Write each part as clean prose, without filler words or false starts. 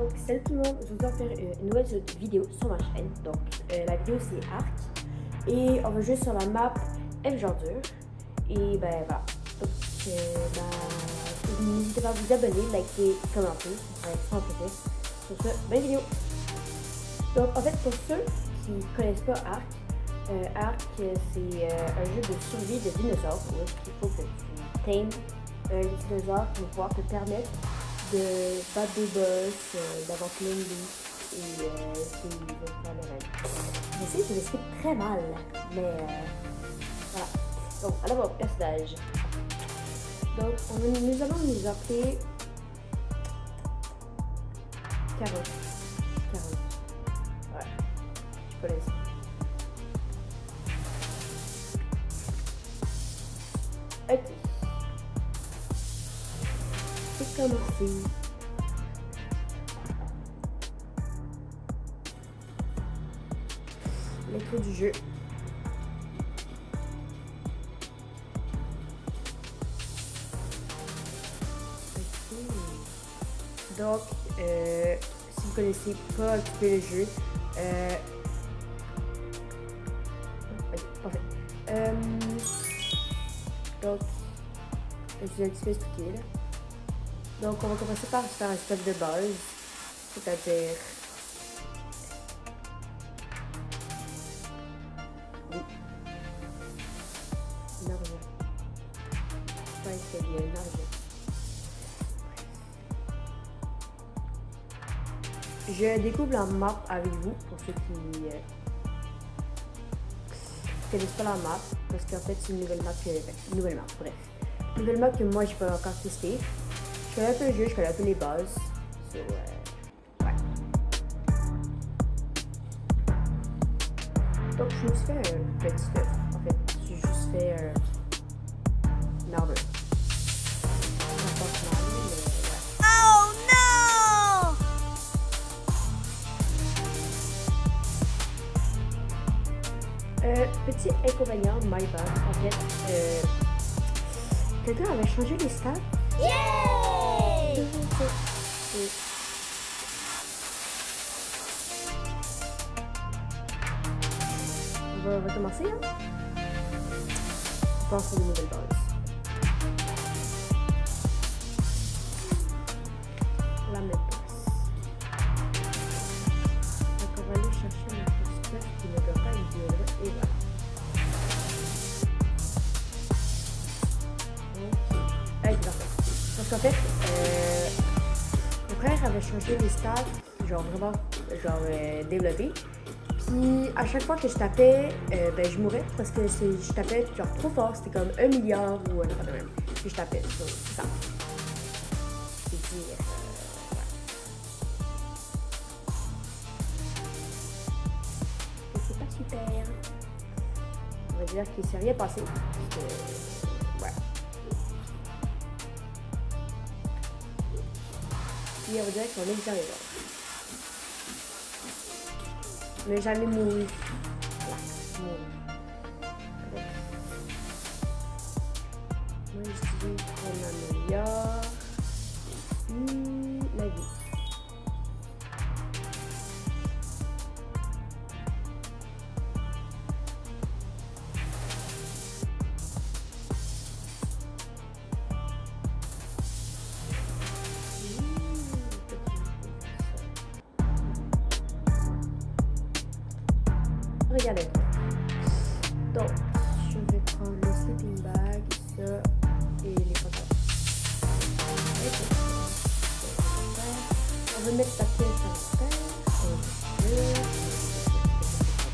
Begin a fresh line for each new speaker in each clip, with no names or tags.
Donc salut tout le monde, je vais vous faire une nouvelle vidéo sur ma chaîne. Donc la vidéo c'est Ark et on va jouer sur la map F-Gendure. Et ben voilà. Donc n'hésitez pas à vous abonner, liker, commenter, ça va être sans plaisir. Sur ce, bonne vidéo. Donc en fait pour ceux qui ne connaissent pas Ark, Ark c'est un jeu de survie de dinosaures où il faut que tu tames un dinosaure pour pouvoir te permettre de battre des boss, d'avoir plein de vie et de faire le run. Je sais que je l'explique très mal, mais voilà. Donc, alors mon personnage. Donc, nous allons nous appeler Carotte. Carotte. Ouais, je peux laisser. Ok. C'est commencé. L'intro du jeu. Okay. Donc, si vous connaissez pas un petit peu le jeu, parfait. Donc, je vais un petit peu expliquer là. Donc, on va commencer par faire un stuff de base, c'est-à-dire. Oui. Une argent. Pas escalier, une argent. Je découvre la map avec vous pour ceux qui connaissent pas la map, parce qu'en fait, c'est une nouvelle map bref. Une nouvelle map que moi, j'ai pas encore testée. Je connais un peu le jeu, je connais un peu les bases. So, ouais. Donc, je me suis fait un petit stuff. En fait, j'ai juste fait une armure.
Oh no!
Petit inconvénient, my bad. En fait, quelqu'un avait changé les stats.
Yay!
On va commencer, hein? Je pense à une nouvelle base. La même place. Donc on va aller chercher notre stuff qui ne doit pas être bien là. Et voilà. Ok, parfait. Parce qu'en fait, mon frère avait changé les stats, genre vraiment, développé. Puis à chaque fois que je tapais, ben je mourais parce que je tapais genre trop fort, c'était comme 1 milliard ou un autre de même. Puis je tapais, c'est ça. C'est dire, ouais. Et c'est pas super. On va dire qu'il s'est rien passé. Parce que, ouais. Puis on va dire qu'on est bien les autres. Mais jamais mourir. Voilà, mourir. Moi, je dis qu'on améliore la vie. Regardez. Donc, je vais prendre le sleeping bag, ça et les pantalons. On va mettre la pièce à terre.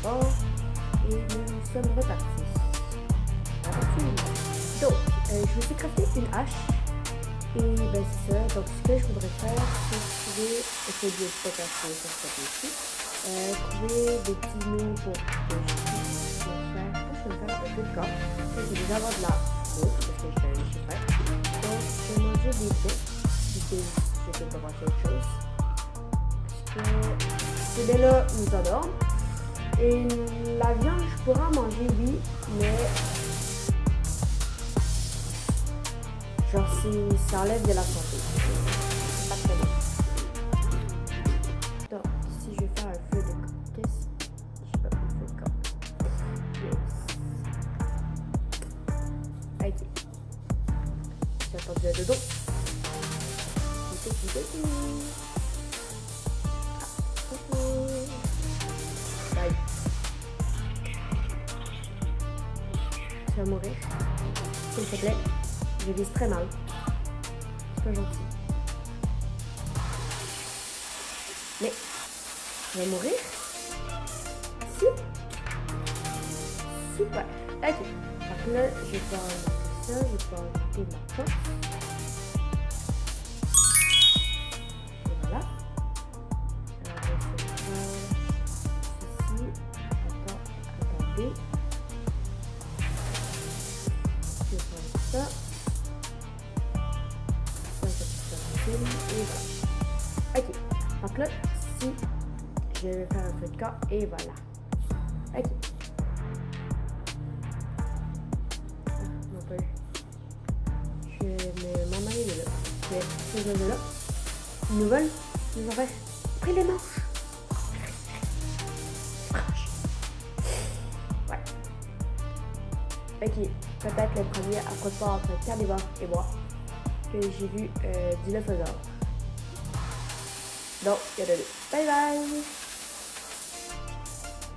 Bon. Et nous sommes repartis. Donc, je me suis crafté une hache. Et ben c'est ça. Donc, ce que je voudrais faire, c'est trouver. Essayer de pas casser ça ici. Trouver des petits noms pour que je puisse faire. Je vais faire un peu de corps. Je vais déjà avoir de la bouffe parce que je vais faire. Donc, je vais manger des bêtes. Je peux pas voir quelque chose. Parce que ces bêtes-là nous adorent. Et la viande, je pourrais en manger, oui, mais genre ça enlève de la santé. C'est pas très bon. tu vas mourir. S'il te plaît. Je vise très mal. C'est pas gentil. Mais, je vais mourir. Si. Super. Ok. Donc là, je vais pouvoir augmenter ça. Je vais pouvoir augmenter ma force. Et voilà. Alors, je vais faire ceci. Attendez. Je vais prendre ça. Et voilà. Ok. Donc là, si je vais faire un feu de camp, et voilà. Ok. Non pas eu. Je vais m'en aller de là. Je vais ces de là. Ils nous volent. Ils nous ont fait. Pris les manches. Ouais. Ok. Peut-être le premier affrontement entre Carnivore et moi que j'ai vu du Lefosor. Donc, il y en a deux. Bye bye!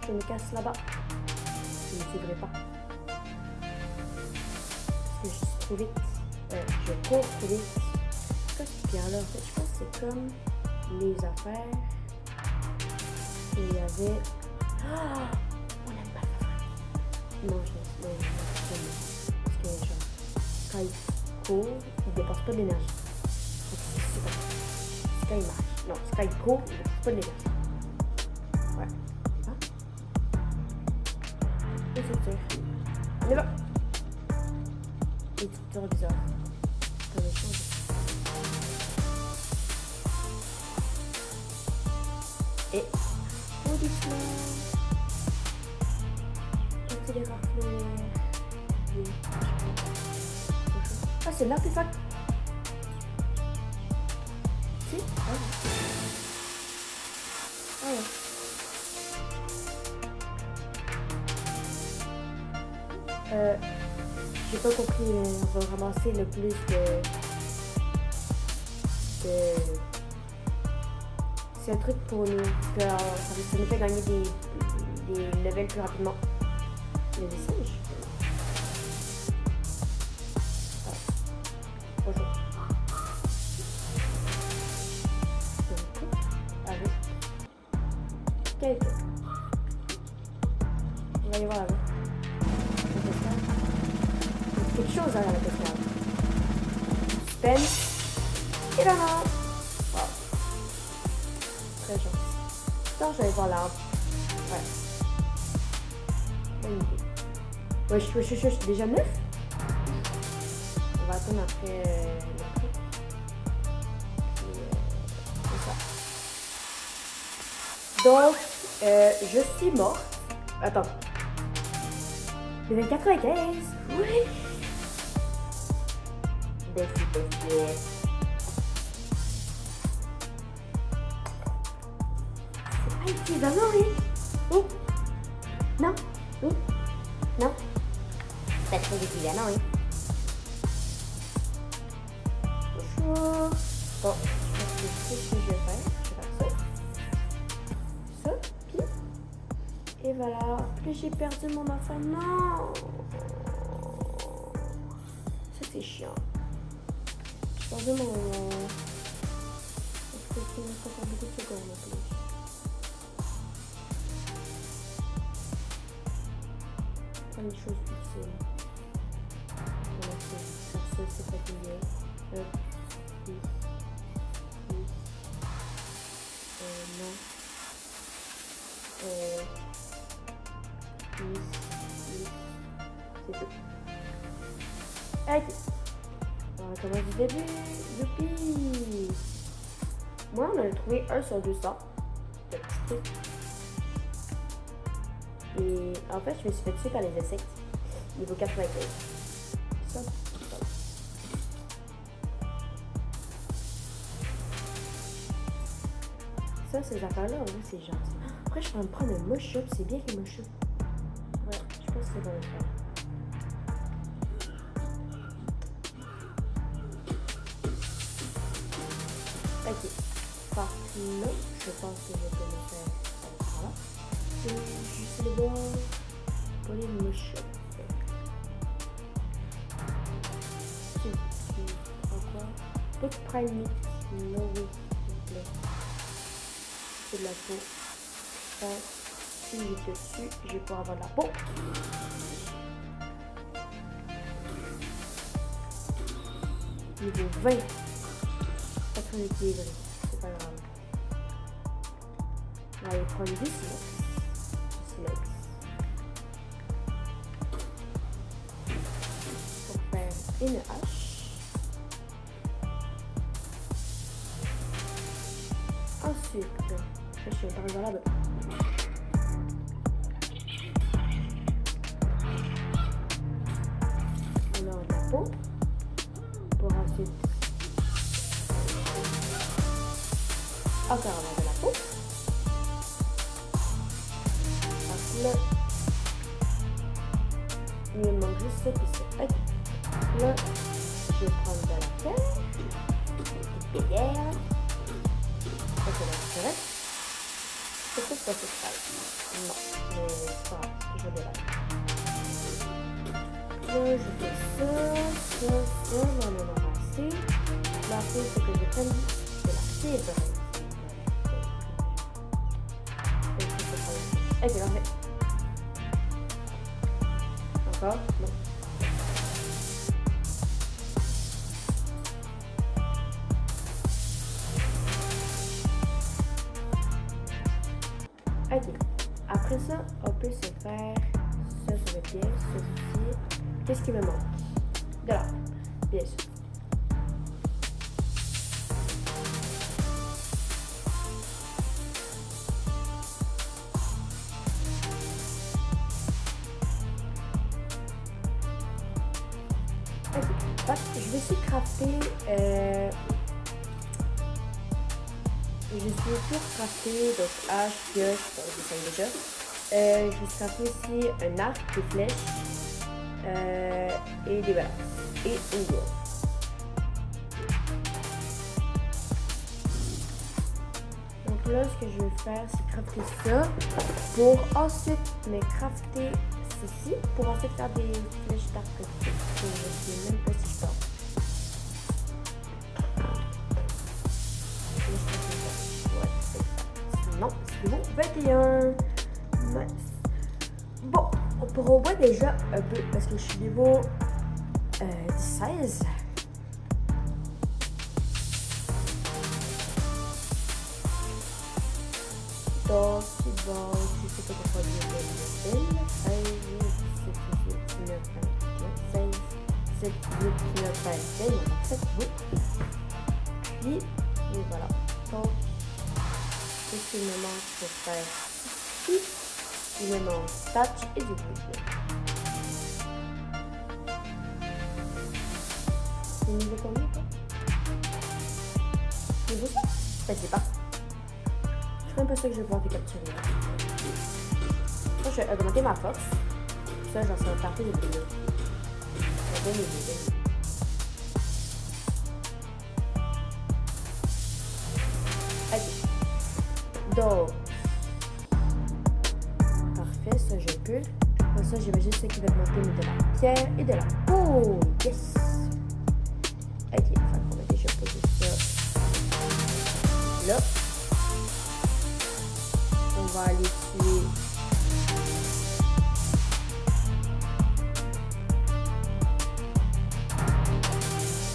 Je me casse là-bas. Je ne suivrai pas. Parce que je suis trop vite. Je cours trop vite. C'est quoi cette pierre-là? En fait, je pense que c'est comme les affaires. Et il y avait. Ah! On n'aime pas ça. Non, je ne sais pas. Parce que, genre, quand il court, il dépense pas de l'énergie. Donc, c'est super. C'est quand il marche. Non, c'est quand il court, il dépense pas de l'énergie. Ouais. Hein? Et c'est sûr. On y va! Les petites tours bizarres. Comme les choses. Et. Oh, doucement! Quand il est raflé. Ah, c'est l'artefact! Si? Ah ouais. Ah ouais. J'ai pas compris, mais on va ramasser le plus c'est un truc pour nous, parce que ça nous fait gagner des levels plus rapidement. Les singes. Bonjour. Avec quelqu'un. On va y voir là-bas. Il y a quelque chose derrière la cascade. Suspense. Et là, wow. Très gentil. Putain, j'allais voir l'arbre. Ouais. Bonne idée. Ouais, je suis déjà 9. On va attendre après le truc. C'est ça. Donc, je suis morte. Attends. Level 95. Oui. Défi possible. C'est pas évidemment, oui. Oui. Non. Oui. Non. C'est très évidemment, oui. Bonjour. Bon, je pense que c'est ce que je vais faire. Je vais faire ça. Ça, puis. Et voilà. Plus j'ai perdu mon enfant. Non. Ça, c'est chiant. J'ai perdu mon. Est-ce que c'est encore beaucoup de secondes en plus? Prendre les choses utiles. Voilà, faire ça, c'est fatigué. Oui. Non. Oui. C'est tout. Ok. On recommence du début. Youpi! Moi, on a trouvé 1 sur 200. Le petit truc. Et en fait, je me suis fait tuer par les insectes. Niveau 95. Ça, ça, ces affaires-là, en vrai, c'est gentil. Après, je peux me prendre un mush-up. C'est bien les mush-up. Ouais, je pense que c'est bon à faire. Ok. Par là, je pense que je peux le faire par là. Et juste le bon pour les mush-up. tu prends quoi? Toi, tu prends une no, oui, s'il te plaît. C'est de la peau. Ça, si j'étais dessus, je vais pouvoir avoir de la peau. Niveau 20. Pas trop équilibré. C'est pas grave. On va aller prendre du silex. Pour faire une hache. Ensuite, je suis par là-bas. On a de la peau. Pour ensuite encore avoir de la peau. Donc là, il me manque juste ça qui se fait. Là, je vais prendre de la terre, des pierres. Ça, c'est la différence. C'est pas cette taille. Non, mais c'est pas grave, c'est toujours de la terre. Là, je fais ça, on en aura assez. La chose, c'est que je prenne de la fibre. Ok, parfait. Encore? Non. Ok. Après ça, on peut se faire ça sur le pied, ceci. Qu'est-ce qui me manque? De là, bien sûr. Ok, donc, je vais essayer de crafter. Je suis pour crafter donc hache, pioche, je sais déjà. Je vais crafter ici un arc, des flèches et des balances et une gourde. Donc là, ce que je vais faire, c'est crafter ça pour ensuite me crafter ceci pour ensuite faire des flèches d'arc. Je ne sais même pas si je peux. Non, c'est bon. 21. Nice. Bon, on pourra au moins déjà un peu parce que je suis niveau 16. Donc, je sais pas pourquoi je vais le 16, 17, 18, 19, 20, 16, 17, 18, 19, 20, 27, bon. Puis, et voilà. Donc, qu'est-ce qu'il me manque pour faire ici? Il me manque touch et du wood. C'est niveau combien, toi? Niveau 5? Ben, c'est pas. Je suis même pas sûre que je vais pouvoir les capturer. Moi, je vais augmenter ma force. Ça, j'en sais partir des vidéos. Je vais bien les aider. Ok. Donc. Parfait, ça, je peux. Comme ça, j'imagine ce qui va augmenter de la pierre et de la peau. Yes! Ok, on va déjà poser ça là. On va aller tuer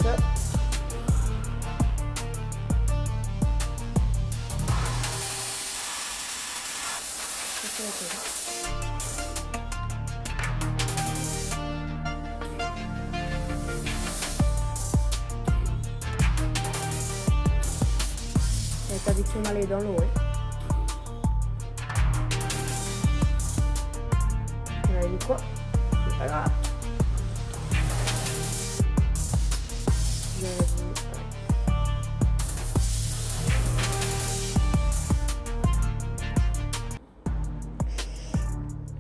ça. Interdiction d'aller dans l'eau, hein. On a eu quoi? C'est pas grave.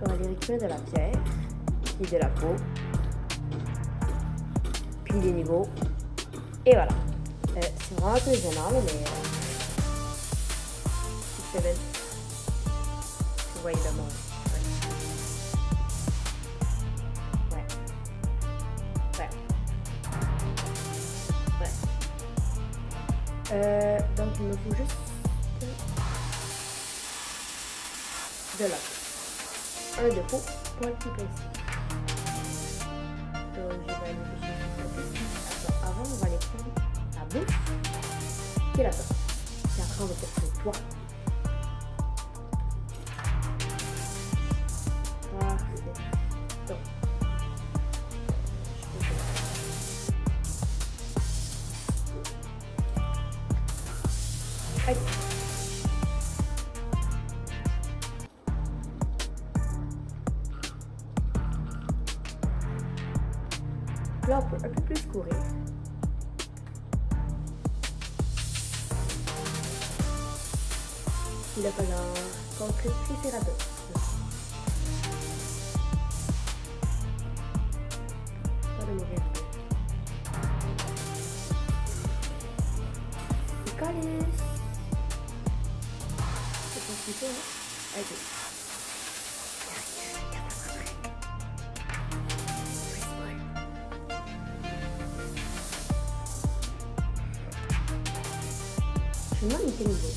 On va aller récupérer de la pierre, puis de la peau, puis des niveaux, et voilà. C'est vraiment un peu gênant, mais c'est belle. Vous voyez le monde. Ouais. Donc il me faut juste de l'or. Un de peau pour être plus précis. Donc je vais aller chercher. Attends, avant on va aller prendre la bouffe et la torche. Et après on va faire le toit. Parfait. Donc. Ok. Là, on peut un peu plus courir. Il a falloir contre Triceratops. Pas de mourir. C'est calice. C'est pas ce qu'il fait, hein? Ok. Je me demande quel niveau.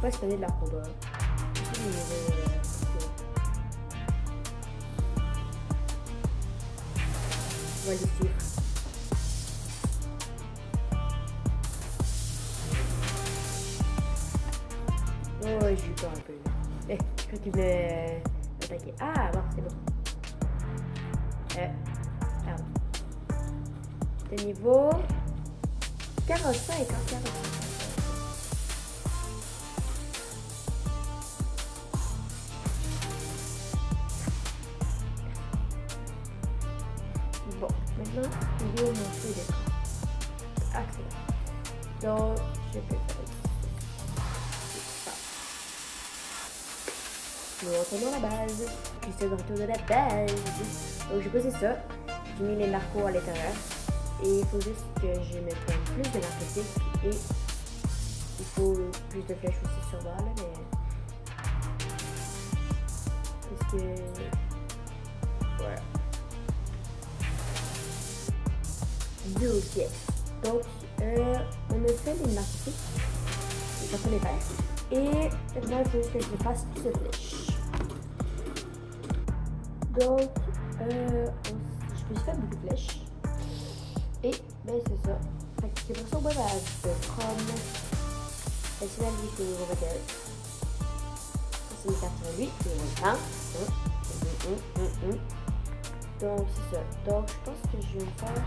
Pas cette année de la combat. C'est le niveau. On va les suivre. Oh, j'ai eu peur un peu. Je crois qu'il voulait attaquer. Ah, bon, c'est bon. Pardon. C'est niveau 45, hein, 45. Bon, maintenant, il est au mon feu d'écran. Excellent. Donc, je peux faire ça. Nous retournons à la base. Puis c'est le retour de la base. Donc, j'ai posé ça. J'ai mis les narcos à l'intérieur. Et il faut juste que je me prenne plus de narcotiques. Et il faut plus de flèches aussi sur moi, là, mais... Parce que... Voilà. Ok. Donc, on a fait les narcotiques. On peut les faire. Et maintenant, il faut juste que je fasse plus de flèches. Donc, je me suis fait beaucoup de flèches. Et, ben c'est ça. Fait que c'est pour ça qu'on va de Chrome. Festival du niveau 21. C'est une carte sur lui, c'est mon temps. Donc, c'est ça. Donc, je pense que je vais me faire...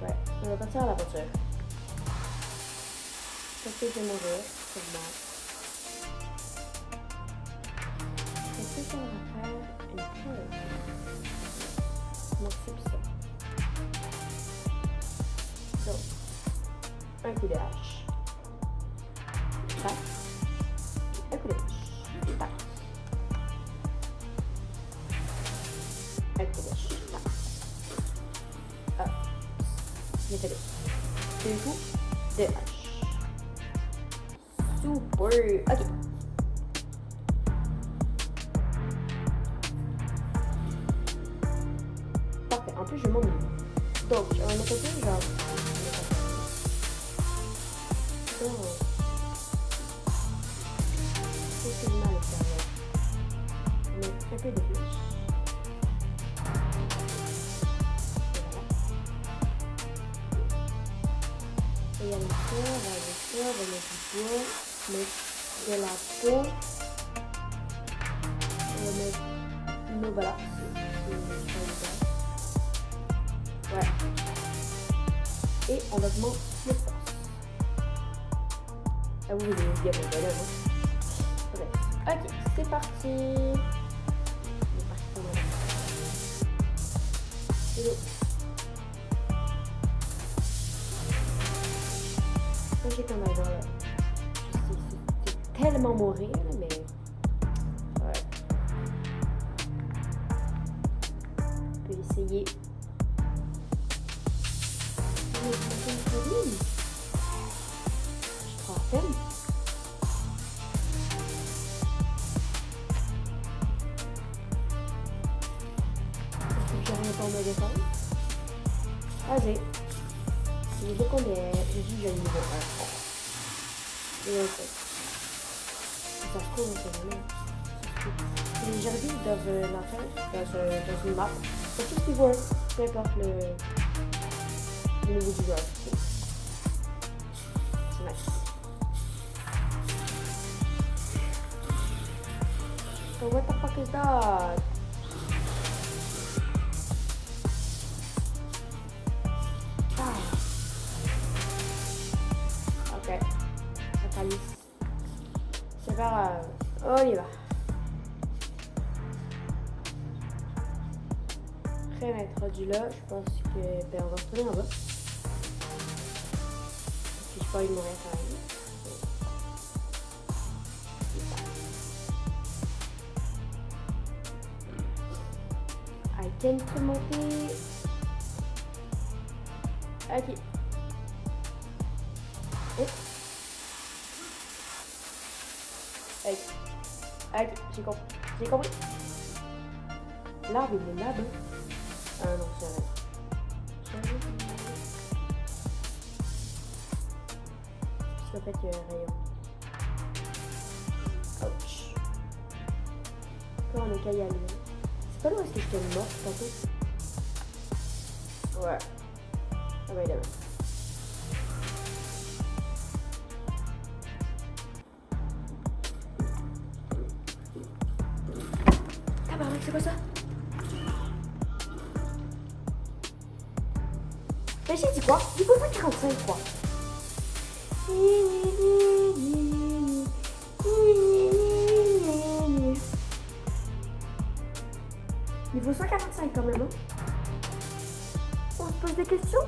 Ouais, on va partir à l'aventure. Parce que je vais mourir, sûrement. Est-ce que ça va faire une pause? Non, c'est ça. Donc, un coup de hache. Tac. Un coup de hache. Tac. Un coup de hache. Tac. Ah. Mettez-le. Deux coups de hache. Super. Ok. En plus, je m'ennuie. Donc, on a fait ça, genre. Donc. Qu'est-ce que je mets à l'extérieur? On met un peu de flèche. Et il y a le four, on va mettre du bois, mettre de la peau. On va mettre nos voilà. Ouais. Et on augmente le force. Ah oui, il y a mon bonhomme. Bref. Ok, c'est parti. C'est parti pour moi. Hello. Quand j'ai comme avoir là. Je sais, c'est tellement mourir, mais. Ouais. On peut essayer. Je crois à peine. Est-ce que j'ai rien pour me défendre? j'ai dit que j'ai le niveau 1. Et ok. Ça se trouve, on sait jamais. Les Jarvis doivent l'enfer dans une map. C'est tout ce qu'ils voient, peu importe le niveau du joueur. C'est nice. So what the fuck is that? Ah. Ok. Ça palisse. C'est pas grave. On y va. Après m'être rendu là, je pense que on va retourner en bas. Puis je peux aller mourir quand même. I can monter. Ok. Ok, j'ai compris. J'ai compris. L'arbre, il est là-bas. Ah non, c'est vrai. Parce qu'en fait, il y a un rayon. Ouch. Quand on est qu'à y aller. C'est pas là où est-ce que je t'ai mort tantôt? Ouais. Ah bah, il est là. Tabarnak, c'est quoi ça? Mais j'ai dit quoi? Il faut 145 quoi. Il faut 145 quand même, hein? On se pose des questions?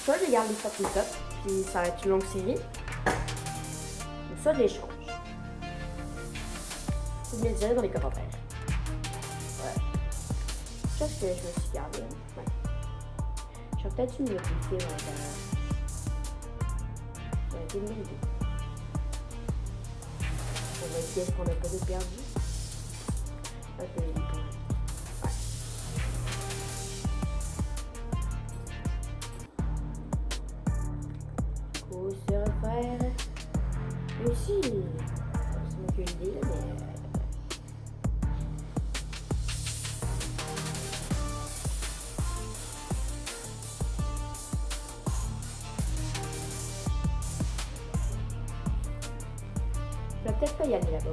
Soit je garde les ça comme ça, puis ça va être une longue série. Ou soit je les change. Vous me le direz dans les commentaires. Ouais. Je pense que je me suis gardée. Ouais. J'aurais peut-être dû me modifier dans l'intérieur. Ça aurait été une bonne idée. On va essayer est-ce qu'on n'a pas de perdu. Un peu de quand même. Ouais. Faut se refaire. Mais aussi, c'est moi que l'idée là, mais. Je vais peut-être pas y aller là-bas.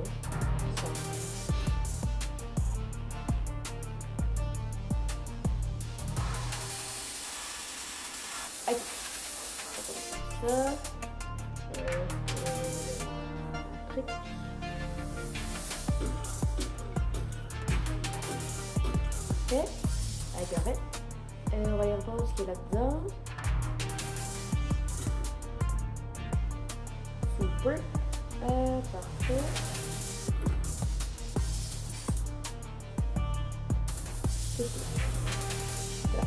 Ok. Ça. Truc. Ok. Allez, arrête. On va y reprendre ce qu'il y a là-dedans. Super. Parfait. C'est ça. Là.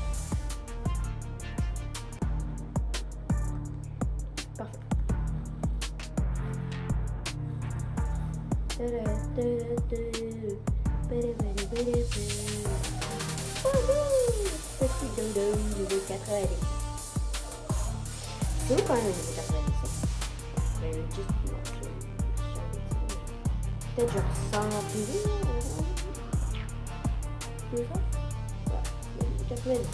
Parfait. Petit dodo niveau 90. C'est où quand même le niveau 90? Mais juste peut-être genre 100 plus. C'est ça? Ouais, il y a le 90.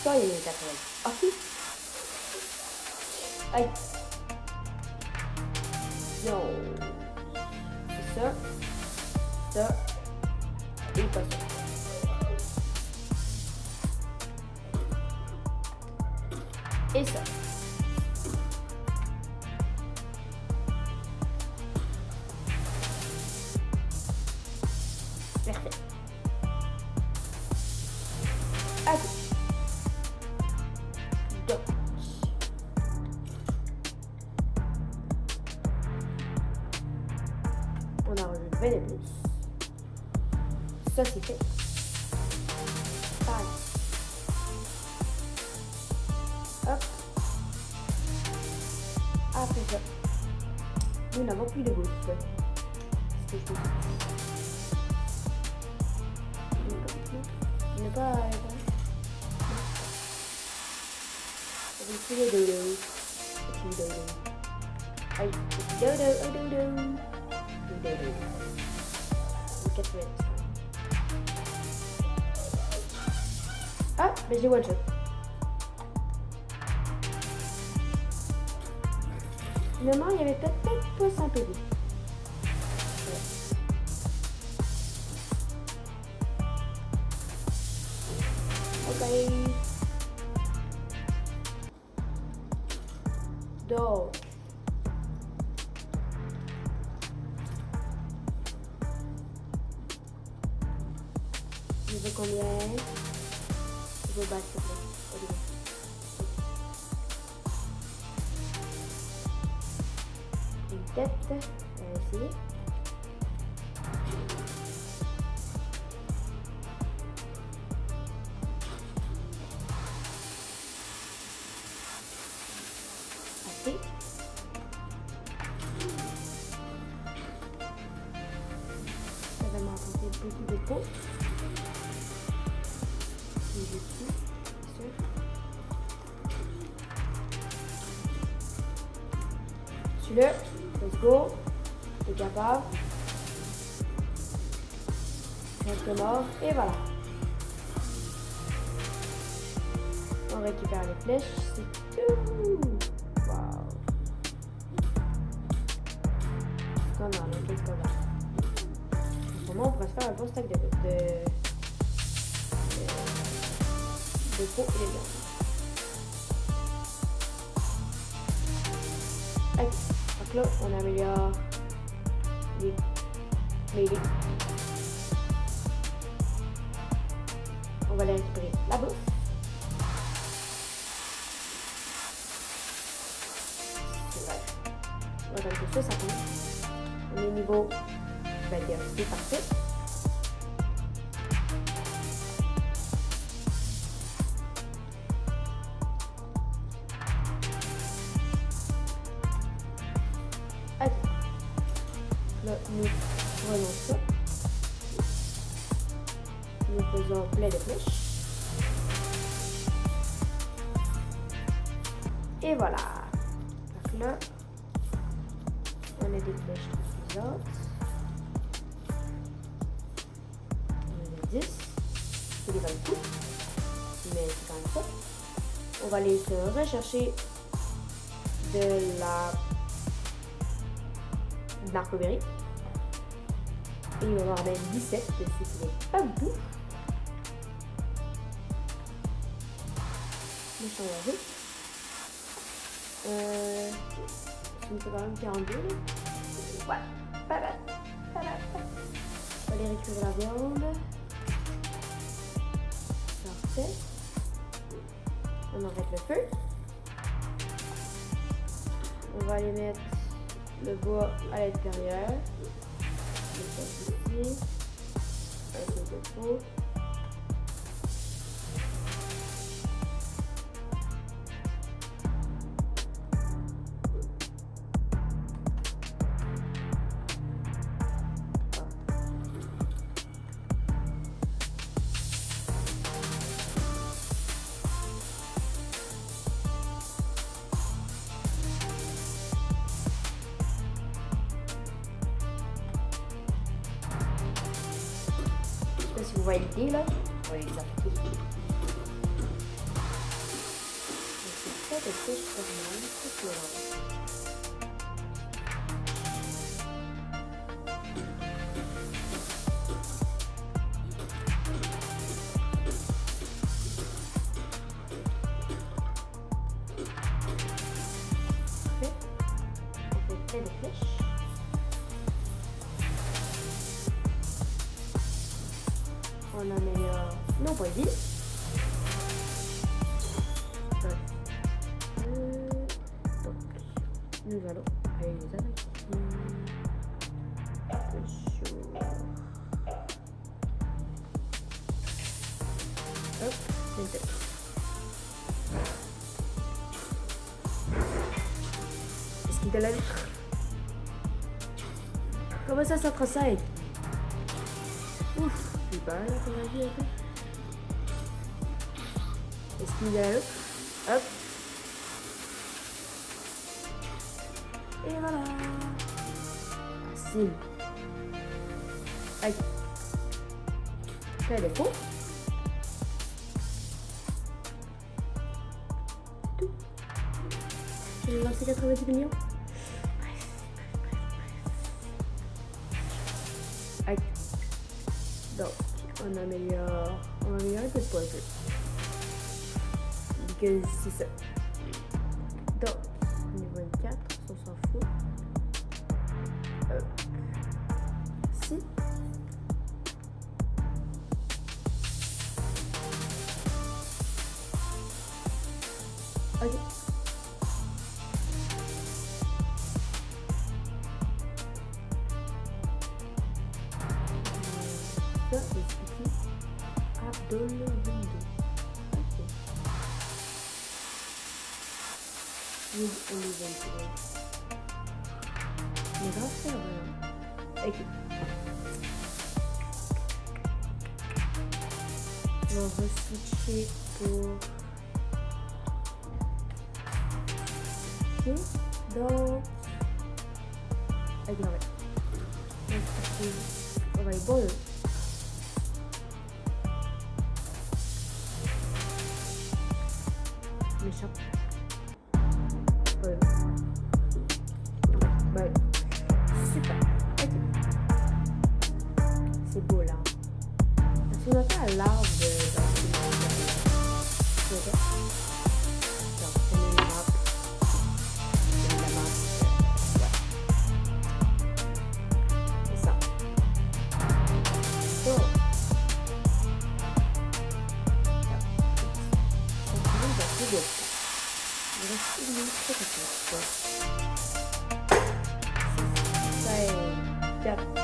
Ça, il y a le 90. Ok. Aïe. Non. C'est ça. Ça. Et pas ça. Et ça. Parfait. Ok. Donc. On a relevé les plus. Ça c'est fait. Pareil. Hop. Après ça. Nous n'avons plus de bouffe. C'est ce que je peux. pas. On va essayer de dodo. Aïe, dodo. 4 mètres. Ah, mais j'ai one shot. Finalement, il y avait peut-être pas 100 PV. Ok. Donc. Niveau combien? Niveau bas, s'il te plaît. Une tête. On va essayer. Assez. Ça va m'apporter beaucoup de peau. Suis-le, let's go, t'es capable, reste mort, et voilà. On récupère les flèches, c'est tout. Waouh. Qu'on a, qu'est-ce qu'on a? En ce moment, on pourrait se faire un bon stack de peau et de viande. Donc là, on améliore les mêlées. On va aller récupérer la bouffe. Super. On va mettre ça compte. On est niveau 21. C'est parfait. Là, nous prenons ça. Nous faisons plein de flèches. Et voilà. Donc là, on a des flèches suffisantes. On en a 10. C'est des bonnes coups. Mais c'est quand même ça. On va aller se rechercher de l'arcoberry. Et il va y avoir même 17, ce qui n'est pas beaucoup. Le changer. Ça me fait quand même 42. Là. Ouais, pas mal. On va aller récupérer la viande. Parfait. On arrête le feu. On va aller mettre le bois à l'intérieur. Ici. Un peu de peau. Si vous voyez l'idée là, on va les appliquer. C'est ça de fiche normale, c'est parfait. On fait plein de flèches. On améliore nos points de vie. Donc, nous allons aller les attaquer. Hop, une tête. Est-ce qu'il te l'a vu? Comment ça procède? Ouf, j'ai peur là, comme on dit un peu. mis derrière eux. Hop. Et voilà. Facile. Aïe. Fais le faux. C'est tout. Je vais lancer 90 millions. Aïe. Donc, on améliore le poison. Because c'est ça. Donc, niveau 24, on s'en fout. Si. Ok. Ça, c'est ici. Abdul 22. Ok. Oui, on est 23. Mais grave, c'est vrai. Ok. On va switcher pour... Ok. Donc... Ok, non, ouais. On va aller bon. Méchant. Ouais. Ouais. Super. Ok. C'est beau là. Parce qu'on n'a pas l'arbre de ok. Donc, on met une map. On met la map. Ouais. C'est ça. Bon. Il reste une minute très rapide. Ça est 4, 3,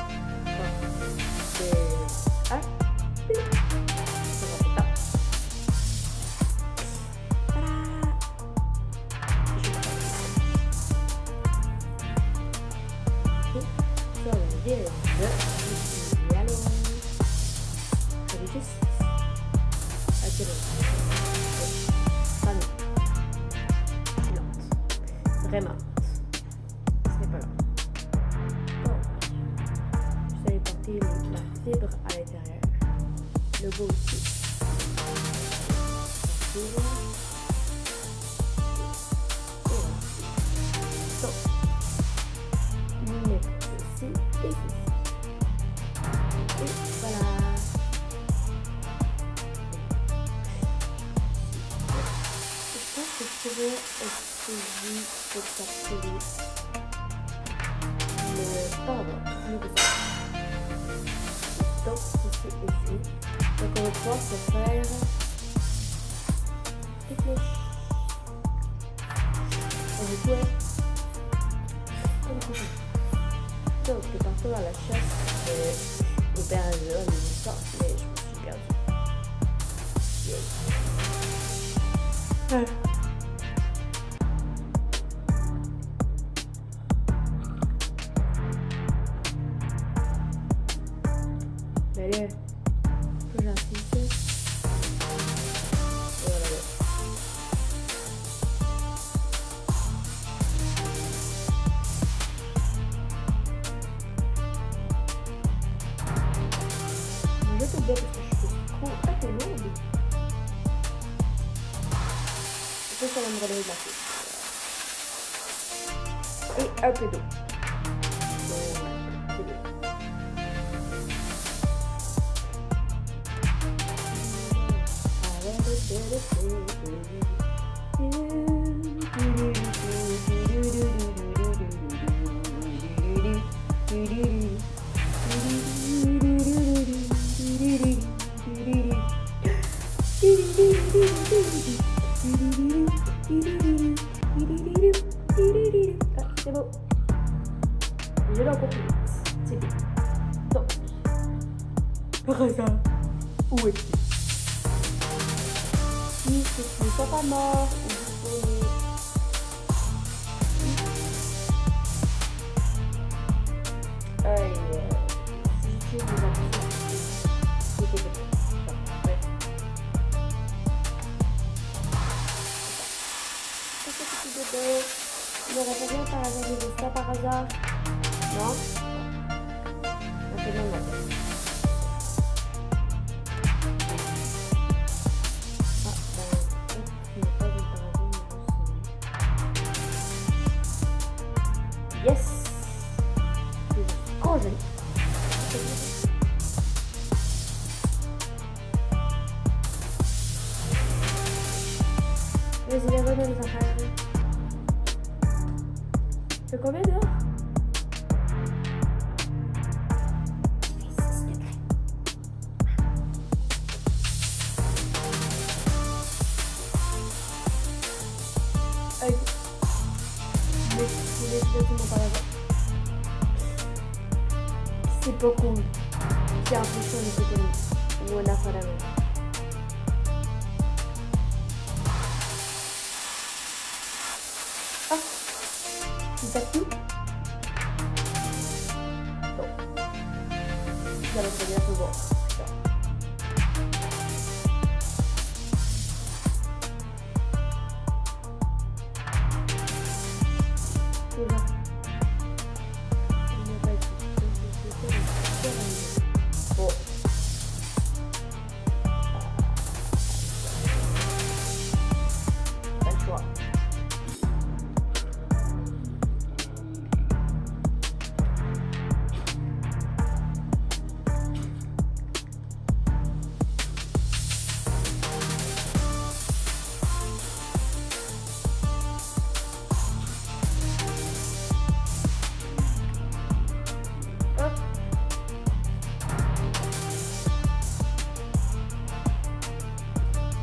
2, 1. Ça va pas. Voilà. Ok. Ça va dire le allons. Ça veut juste. Ok, vraiment. Ce n'est pas là. Donc, je vais porter la fibre à l'intérieur. Le beau aussi. La fibre. Et voilà. Donc, nous mettons ceci et ceci. Et voilà. Je pense que je pourrais essayer de capturer le pardon, nous ça. Donc ici et ici. Donc on va pouvoir se faire des flèches. On va jouer comme ça. Donc je partais à la chasse au père Azur, il dit ça, mais je me suis perdu. Yeah. Allez, que j'insiste. Et voilà. Je te dis parce que je suis trop un peu lourde. Et ça va me relayer de la tête. Et un peu d'eau. C'est bien. C'est beau. Je l'ai encore plus vite. C'est bien. Donc, par exemple, où est-il? Si tu ne sois pas mort ou disponible. Si je fais des actions, c'est peut-être. j'aurais fait rien par hasard, j'ai vu ça par hasard. Non? Ok, non, non. Ah, ben, ce n'est pas une parabole, mais aussi. Yes! C'est trop joli. Vas-y, les bonnes les affaires. C'est combien dehors? Ok. C'est pas cool. C'est un peu chaud les côtés. Ou on a pas la main. Ah! C'est pas tout? Bon. Ça va très bien, faut voir. Bon. Pas le choix.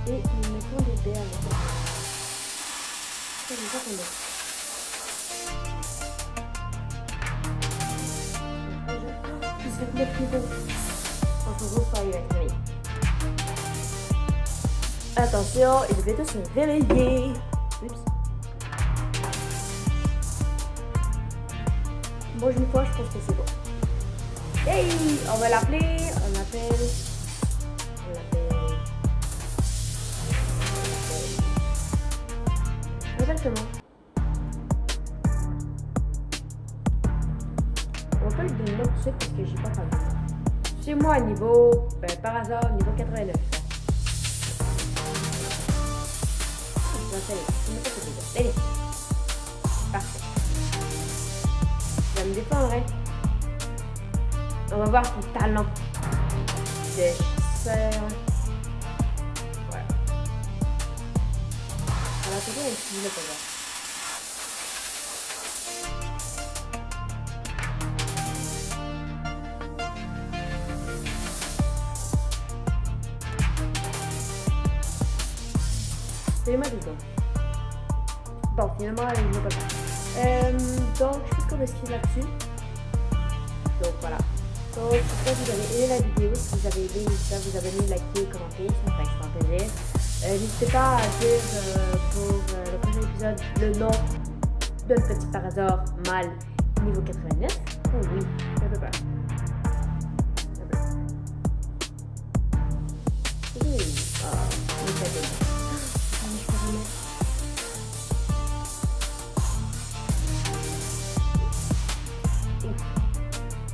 Et nous mettons des baies avec la c'est comme ça qu'on met. Il se fait mettre plus haut. Enfin, vous soyez avec lui. Attention, il devait se réveiller. Oups. Bon, une fois, je pense que c'est bon. Hey, on va l'appeler. On l'appelle. Comment? On peut le donner tout de suite parce que j'ai pas parlé. Chez moi, niveau, par hasard, niveau 89. Allez. Parfait. Je vais me défendre. On va voir son talent de chasseur. Ouais. On va trouver un petit peu là. C'est ma vidéo. Bon, finalement, elle ne pas. Donc, je pense qu'on va esquiver là-dessus. Donc, voilà. Donc, j'espère que vous avez aimé la vidéo. Si vous avez aimé, n'hésitez pas à vous abonner, liker, commenter. Ça me fait extrêmement plaisir. N'hésitez pas à dire pour le prochain épisode le nom de Petit par hasard mâle niveau 89. Oh oui, ça peut pas. Oui, ah, oui, ça peut.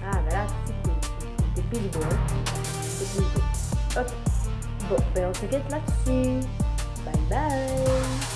Ah, ben là, c'est plus beau. C'est plus beau. Ok. Bon, ben on se quitte là-dessus. Bye bye.